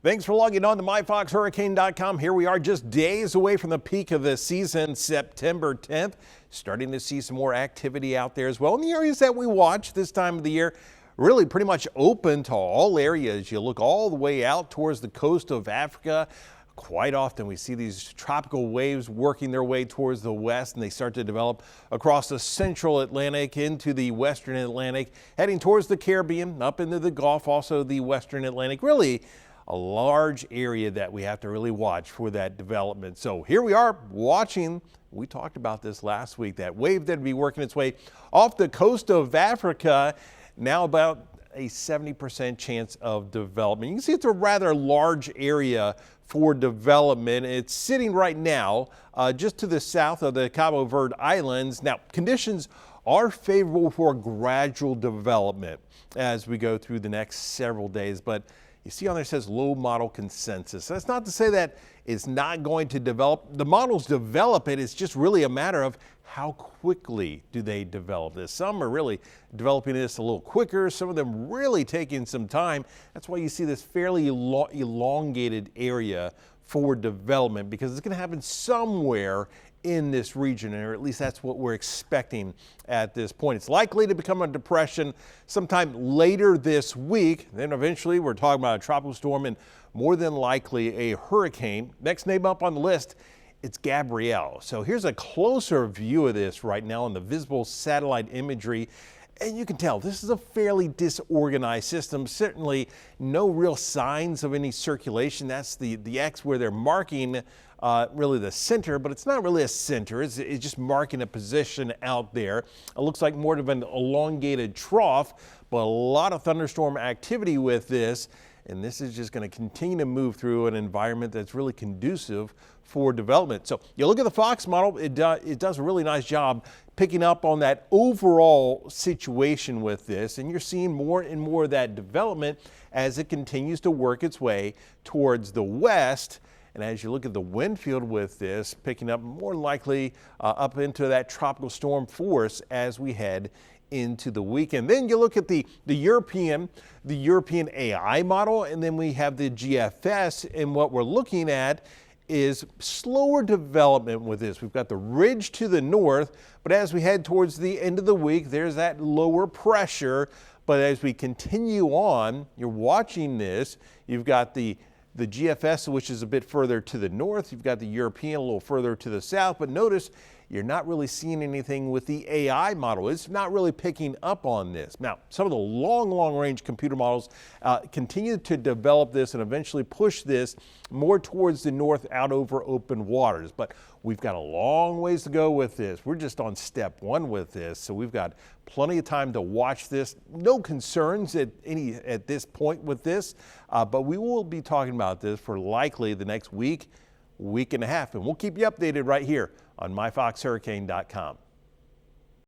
Thanks for logging on to myfoxhurricane.com. Here we are just days away from the peak of the season, September 10th. Starting to see some more activity out there as well. In the areas that we watch this time of the year, really pretty much open to all areas. You look all the way out towards the coast of Africa. Quite often we see these tropical waves working their way towards the west, and they start to develop across the central Atlantic into the western Atlantic, heading towards the Caribbean, up into the Gulf, also the western Atlantic. Really a large area that we have to really watch for that development. So here we are watching. We talked about this last week, that wave that would be working its way off the coast of Africa. Now about a 70% chance of development. You can see it's a rather large area for development. It's sitting right now just to the south of the Cabo Verde Islands. Now, conditions are favorable for gradual development as we go through the next several days, but you see on there it says low model consensus. That's not to say that it's not going to develop. The models develop it. It's just really a matter of how quickly do they develop this. Some are really developing this a little quicker. Some of them really taking some time. That's why you see this fairly elongated area for development, because it's going to happen somewhere in this region, or at least that's what we're expecting at this point. It's likely to become a depression sometime later this week. Then eventually we're talking about a tropical storm and more than likely a hurricane. Next name up on the list, it's Gabrielle. So here's a closer view of this right now in the visible satellite imagery. And you can tell this is a fairly disorganized system. Certainly no real signs of any circulation. That's the X where they're marking really the center, but it's not really a center. It's just marking a position out there. It looks like more of an elongated trough, but a lot of thunderstorm activity with this. And this is just going to continue to move through an environment that's really conducive for development. So you look at the Fox model, it does a really nice job picking up on that overall situation with this. And you're seeing more and more of that development as it continues to work its way towards the west. And as you look at the wind field with this, picking up more likely up into that tropical storm force as we head into the weekend. Then you look at the European AI model, and then we have the GFS, and what we're looking at is slower development with this. We've got the ridge to the north, but as we head towards the end of the week, there's that lower pressure. But as we continue on, you're watching this, you've got the GFS, which is a bit further to the north. You've got the European a little further to the south, but notice you're not really seeing anything with the AI model. It's not really picking up on this. Now, some of the long range computer models continue to develop this and eventually push this more towards the north out over open waters. But we've got a long ways to go with this. We're just on step one with this, so we've got plenty of time to watch this. No concerns at this point with this, but we will be talking about this for likely the next week and a half, and we'll keep you updated right here on myfoxhurricane.com.